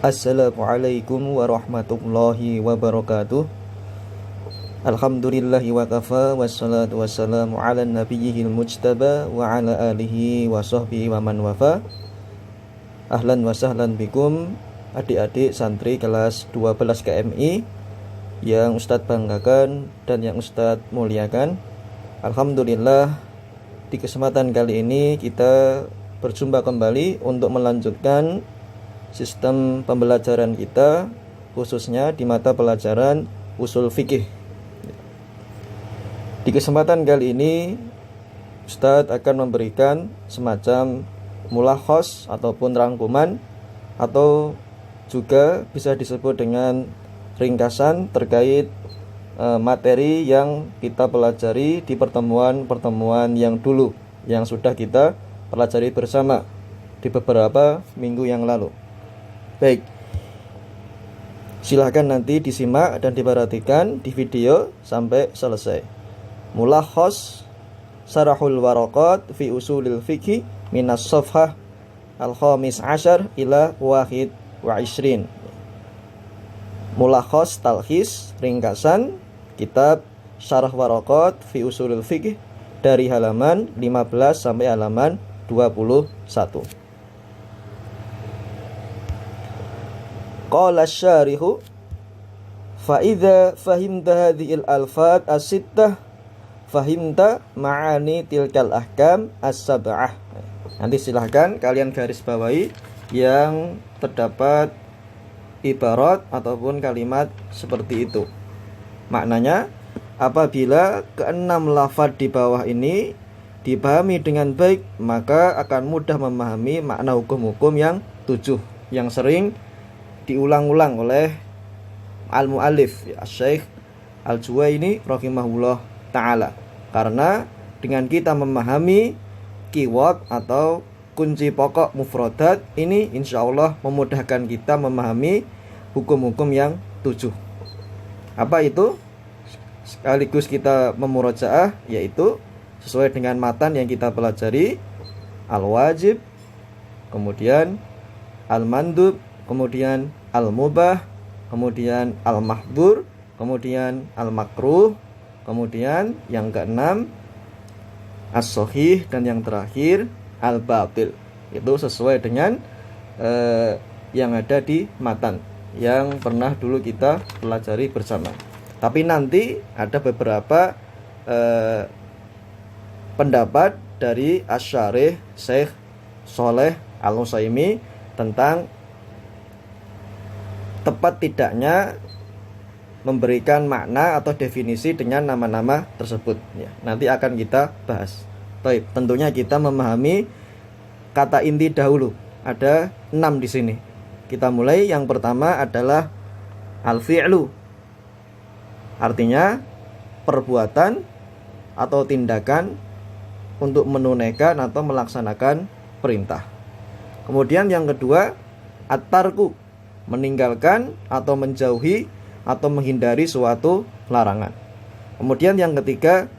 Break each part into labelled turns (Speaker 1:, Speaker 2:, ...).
Speaker 1: Assalamualaikum warahmatullahi wabarakatuh. Alhamdulillahi wa kafa, wassalatu wassalamu ala nabiyyihil mujtaba wa ala alihi wa sahbihi wa man wafa. Ahlan wa sahlan bikum, adik-adik santri kelas 12 KMI yang Ustadz banggakan dan yang Ustadz muliakan. Alhamdulillah, di kesempatan kali ini kita berjumpa kembali untuk melanjutkan sistem pembelajaran kita, khususnya di mata pelajaran usul fikih. Di kesempatan kali ini Ustadz akan memberikan semacam mulakhos ataupun rangkuman, atau juga bisa disebut dengan ringkasan terkait materi yang kita pelajari di pertemuan-pertemuan yang dulu, yang sudah kita pelajari bersama di beberapa minggu yang lalu. Baik, silahkan nanti disimak dan diperhatikan di video sampai selesai. Mulakhos Sarahul Waraqat fi Usulil Fiqhi minas Safhah al-khamis ashar ila wahid wa ishrin. Mulakhos talkhis ringkasan kitab Syarah Waraqat fi Usulil Fiqhi dari halaman 15 sampai halaman 21. Qala syarihu fa idza fahimta hadhil alfat as-sittah fahimta ma'ani tilkal ahkam as-sab'ah. Nanti silahkan kalian garis bawahi yang terdapat ibarat ataupun kalimat seperti itu. Maknanya, apabila keenam lafaz di bawah ini dipahami dengan baik, maka akan mudah memahami makna hukum-hukum yang 7 yang sering diulang-ulang oleh al-mu'allif Syekh Al-Juwaini rahimahullah ta'ala. Karena dengan kita memahami keyword atau kunci pokok mufradat ini, insya Allah memudahkan kita memahami hukum-hukum yang 7. Apa itu? Sekaligus kita memurajaah, yaitu sesuai dengan matan yang kita pelajari: al-wajib, kemudian al-mandub, kemudian al-mubah, kemudian al-mahdhur, kemudian al-makruh, kemudian yang keenam as-sahih, dan yang terakhir al-batil. Itu sesuai dengan yang ada di matan yang pernah dulu kita pelajari bersama. Tapi nanti ada beberapa pendapat dari Asy-Syarih Syekh Shalih Al-Utsaimin tentang tepat tidaknya memberikan makna atau definisi dengan nama-nama tersebut. Ya, nanti akan kita bahas. Baik, tentunya kita memahami kata inti dahulu. Ada 6 di sini. Kita mulai. Yang pertama adalah al-fi'lu. Artinya perbuatan atau tindakan untuk menunaikan atau melaksanakan perintah. Kemudian yang kedua, at-tarku, meninggalkan atau menjauhi atau menghindari suatu larangan. Kemudian yang ketiga,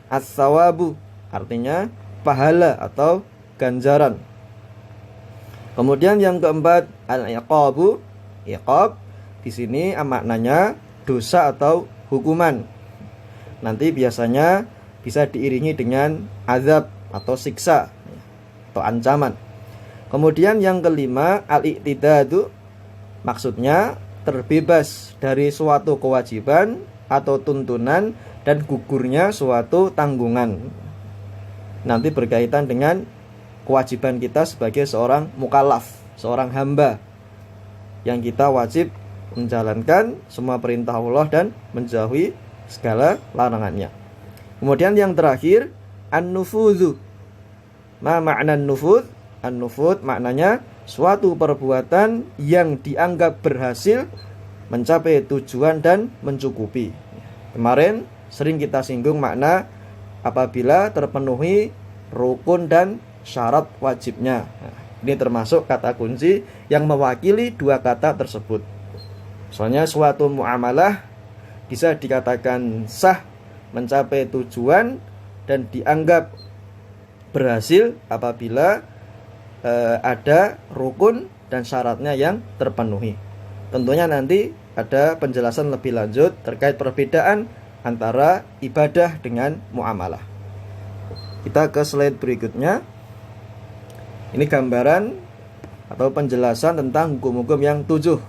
Speaker 1: as-sawabu, artinya pahala atau ganjaran. Kemudian yang keempat, al-iqabu, iqab, di sini maknanya dosa atau hukuman. Nanti biasanya bisa diiringi dengan azab atau siksa atau ancaman. Kemudian yang kelima, al-iqtidadu, maksudnya terbebas dari suatu kewajiban atau tuntunan dan gugurnya suatu tanggungan. Nanti berkaitan dengan kewajiban kita sebagai seorang mukallaf, seorang hamba, yang kita wajib menjalankan semua perintah Allah dan menjauhi segala larangannya. Kemudian yang terakhir, an-nufudzu. Ma ma'na an-nufudz? An-nufudz maknanya suatu perbuatan yang dianggap berhasil mencapai tujuan dan mencukupi. Kemarin sering kita singgung makna apabila terpenuhi rukun dan syarat wajibnya. Ini termasuk kata kunci yang mewakili dua kata tersebut. Soalnya suatu muamalah bisa dikatakan sah, mencapai tujuan, dan dianggap berhasil apabila ada rukun dan syaratnya yang terpenuhi. Tentunya nanti ada penjelasan lebih lanjut terkait perbedaan antara ibadah dengan muamalah. Kita ke slide berikutnya. Ini gambaran atau penjelasan tentang hukum-hukum yang 7.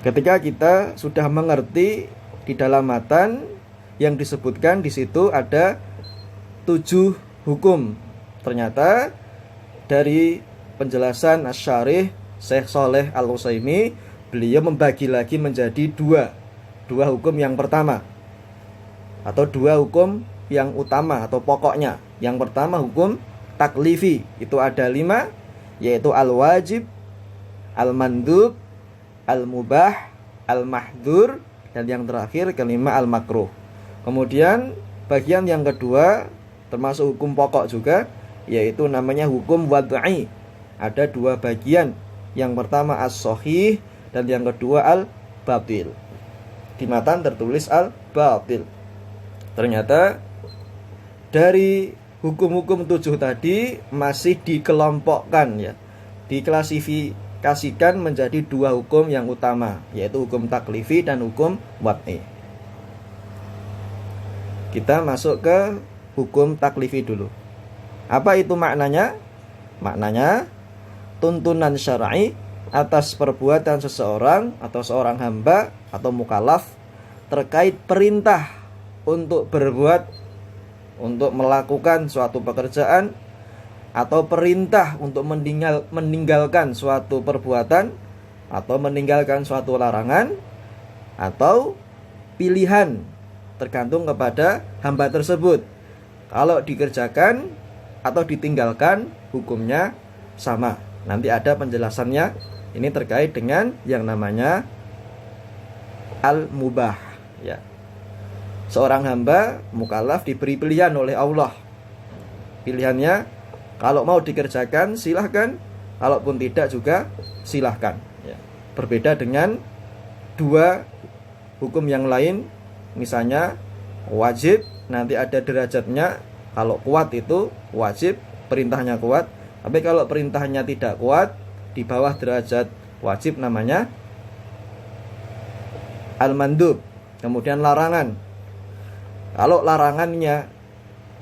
Speaker 1: Ketika kita sudah mengerti di dalam matan yang disebutkan di situ ada 7 hukum. Ternyata dari penjelasan Asy-Syarih Syekh Shalih Al-Utsaimin, beliau membagi lagi menjadi dua hukum yang pertama, atau 2 hukum yang utama atau pokoknya. Yang pertama hukum taklifi, itu ada 5, yaitu al-wajib, al-mandub, al-mubah, al-mahdzur, dan yang terakhir kelima al-makruh. Kemudian bagian yang kedua termasuk hukum pokok juga, yaitu namanya hukum wad'i. Ada 2 bagian. Yang pertama as-shahih dan yang kedua al-batil. Di matan tertulis al-batil. Ternyata dari hukum-hukum 7 tadi masih dikelompokkan, ya, diklasifikasikan menjadi 2 hukum yang utama, yaitu hukum taklifi dan hukum wad'i. Kita masuk ke hukum taklifi dulu. Apa itu maknanya? Maknanya tuntunan syar'i atas perbuatan seseorang atau seorang hamba atau mukallaf terkait perintah untuk berbuat, untuk melakukan suatu pekerjaan, atau perintah untuk meninggalkan suatu perbuatan, atau meninggalkan suatu larangan, atau pilihan, tergantung kepada hamba tersebut. Kalau dikerjakan atau ditinggalkan, hukumnya sama. Nanti ada penjelasannya. Ini terkait dengan yang namanya al-mubah, ya. Seorang hamba mukallaf diberi pilihan oleh Allah. Pilihannya, kalau mau dikerjakan silahkan, kalaupun tidak juga silahkan, ya. Berbeda dengan 2 hukum yang lain. Misalnya wajib, nanti ada derajatnya. Kalau kuat itu wajib, perintahnya kuat. Tapi kalau perintahnya tidak kuat, di bawah derajat wajib, namanya al-mandub. Kemudian larangan. Kalau larangannya,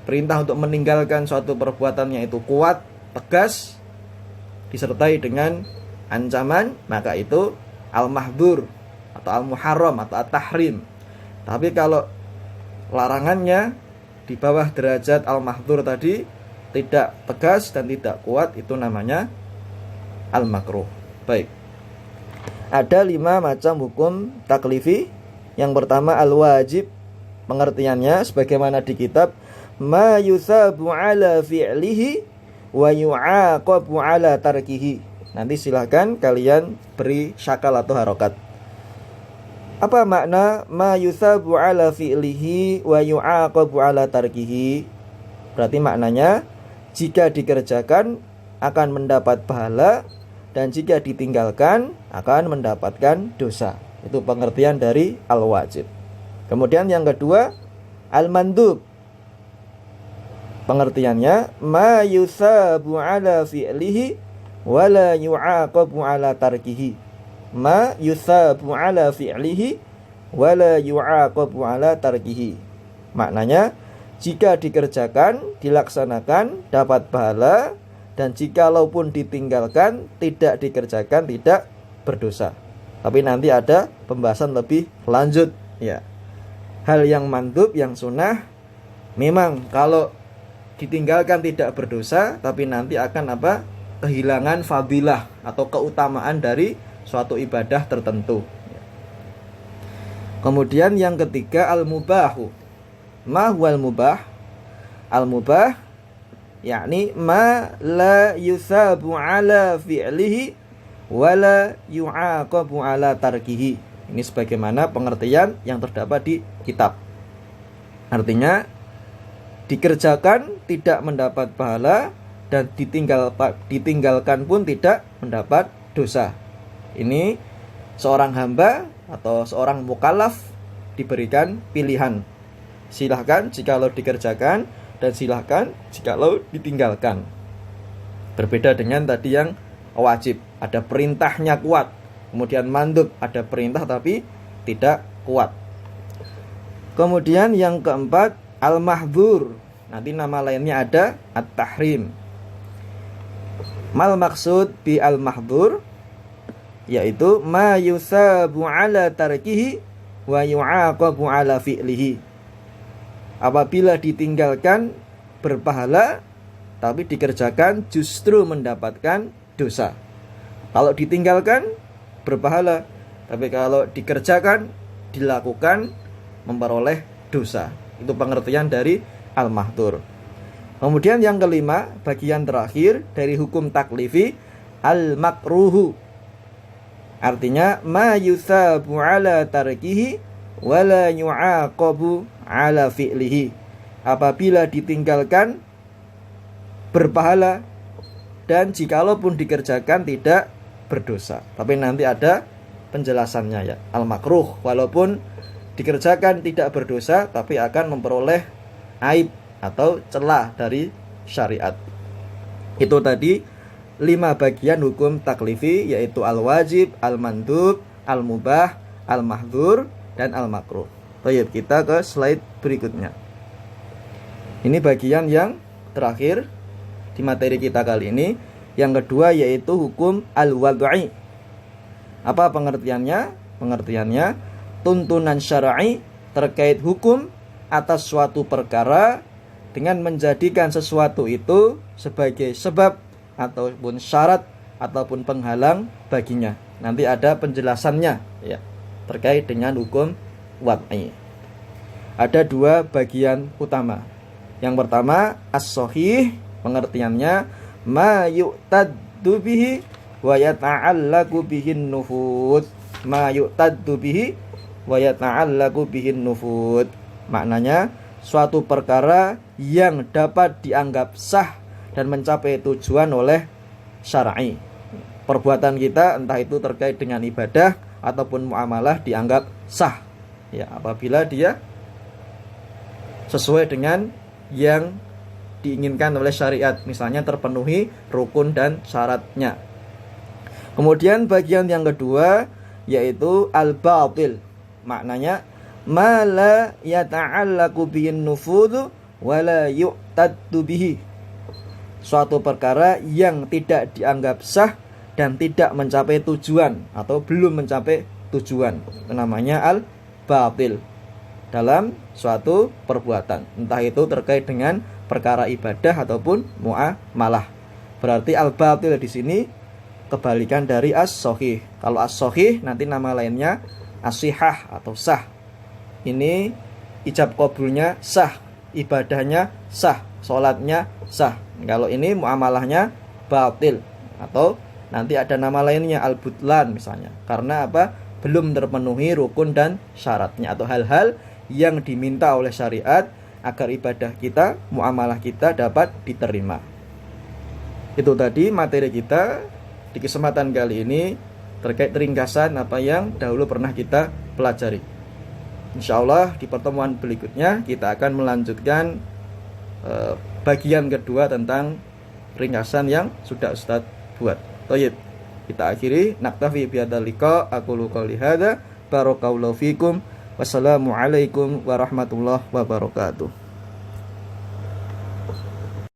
Speaker 1: perintah untuk meninggalkan suatu perbuatannya itu kuat, tegas, disertai dengan ancaman, maka itu al-mahdzur atau al-muharram atau at-tahrim. Tapi kalau larangannya di bawah derajat al-mahdzur tadi, tidak tegas dan tidak kuat, itu namanya al-makruh. Baik. Ada 5 macam hukum taklifi. Yang pertama al-wajib. Pengertiannya sebagaimana di kitab, ma yusabu ala fi'lihi wa yu'aqabu ala tarkihi. Nanti silahkan kalian beri syakal atau harokat. Apa makna ma yusabu ala fi'lihi wa yu'aqabu ala tarkihi? Berarti maknanya, jika dikerjakan akan mendapat pahala, dan jika ditinggalkan akan mendapatkan dosa. Itu pengertian dari al-wajib. Kemudian yang kedua al-mandub. Pengertiannya, ma yusabu ala fi'lihi wa la yu'aqabu ala tarkihi. Ma yusabu ala fi'lihi wa la yu'aqabu ala tarkihi. Maknanya, jika dikerjakan, dilaksanakan, dapat pahala, dan jikalaupun ditinggalkan, tidak dikerjakan, tidak berdosa. Tapi nanti ada pembahasan lebih lanjut, ya. Hal yang mandub, yang sunnah, memang kalau ditinggalkan tidak berdosa, tapi nanti akan apa? Kehilangan fadilah atau keutamaan dari suatu ibadah tertentu. Kemudian yang ketiga al-mubahu. Ma huwal mubah? Al-mubah yakni ma la yusabu ala fi'lihi wa la yu'aqabu ala tarkihi. Ini sebagaimana pengertian yang terdapat di kitab. Artinya, dikerjakan tidak mendapat pahala, dan ditinggalkan pun tidak mendapat dosa. Ini seorang hamba atau seorang mukallaf diberikan pilihan. Silahkan jikalau dikerjakan, dan silahkan jikalau ditinggalkan. Berbeda dengan tadi yang wajib, ada perintahnya kuat. Kemudian mandub, ada perintah tapi tidak kuat. Kemudian yang keempat, al-mahdzur. Nanti nama lainnya ada at-tahrim. Mal maksud bi al-mahdzur, yaitu ma yusabu ala tarkihi wa yu'aqabu ala fi'lihi. Apabila ditinggalkan berpahala, tapi dikerjakan justru mendapatkan dosa. Kalau ditinggalkan berpahala, tapi kalau dikerjakan, dilakukan, memperoleh dosa. Itu pengertian dari al-mahdzur. Kemudian yang kelima, bagian terakhir dari hukum taklifi, al-makruhu. Artinya ma yusabu ala tarkihi wa la yu'aqabu ala fi'lihi. Apabila ditinggalkan berpahala, dan jikalaupun dikerjakan tidak berdosa. Tapi nanti ada penjelasannya ya. Al-makruh, walaupun dikerjakan tidak berdosa, tapi akan memperoleh aib atau celah dari syariat. Itu tadi 5 bagian hukum taklifi, yaitu al-wajib, al-mandub, al-mubah, al-mahdzur, dan al-makruh. Baik, kita ke slide berikutnya. Ini bagian yang terakhir di materi kita kali ini. Yang kedua yaitu hukum al-wad'i. Apa pengertiannya? Pengertiannya, tuntunan syar'i terkait hukum atas suatu perkara dengan menjadikan sesuatu itu sebagai sebab ataupun syarat ataupun penghalang baginya. Nanti ada penjelasannya ya, terkait dengan hukum wad'i. Ada 2 bagian utama. Yang pertama, as-shahih, pengertiannya ma yu'taddu bihi wa yata'allaqu bihin nufud. Ma yu'taddu bihi wa yata'allaqu bihin nufud. Maknanya suatu perkara yang dapat dianggap sah dan mencapai tujuan oleh syar'i. Perbuatan kita entah itu terkait dengan ibadah ataupun muamalah dianggap sah ya, apabila dia sesuai dengan yang diinginkan oleh syariat, misalnya terpenuhi rukun dan syaratnya. Kemudian bagian yang kedua yaitu al-batil. Maknanya ma la yata'allaqu bihin nufudhu wa la yu'taddu bihi. Suatu perkara yang tidak dianggap sah dan tidak mencapai tujuan atau belum mencapai tujuan. Itu namanya al-batil dalam suatu perbuatan, entah itu terkait dengan perkara ibadah ataupun muamalah. Berarti al-batil di sini kebalikan dari as-shahih. Kalau as-shahih nanti nama lainnya as-sihah atau sah. Ini ijab qabulnya sah, ibadahnya sah, sholatnya sah. Kalau ini muamalahnya batil, atau nanti ada nama lainnya al-butlan misalnya. Karena apa? Belum terpenuhi rukun dan syaratnya, atau hal-hal yang diminta oleh syariat agar ibadah kita, muamalah kita dapat diterima. Itu tadi materi kita di kesempatan kali ini terkait ringkasan apa yang dahulu pernah kita pelajari. Insyaallah di pertemuan berikutnya kita akan melanjutkan bagian kedua tentang ringkasan yang sudah Ustaz buat. Thayyib. Kita akhiri, naktafi bihadzal liqa, aqulu qouli hadza, barakallahu fikum. Wassalamualaikum warahmatullahi wabarakatuh.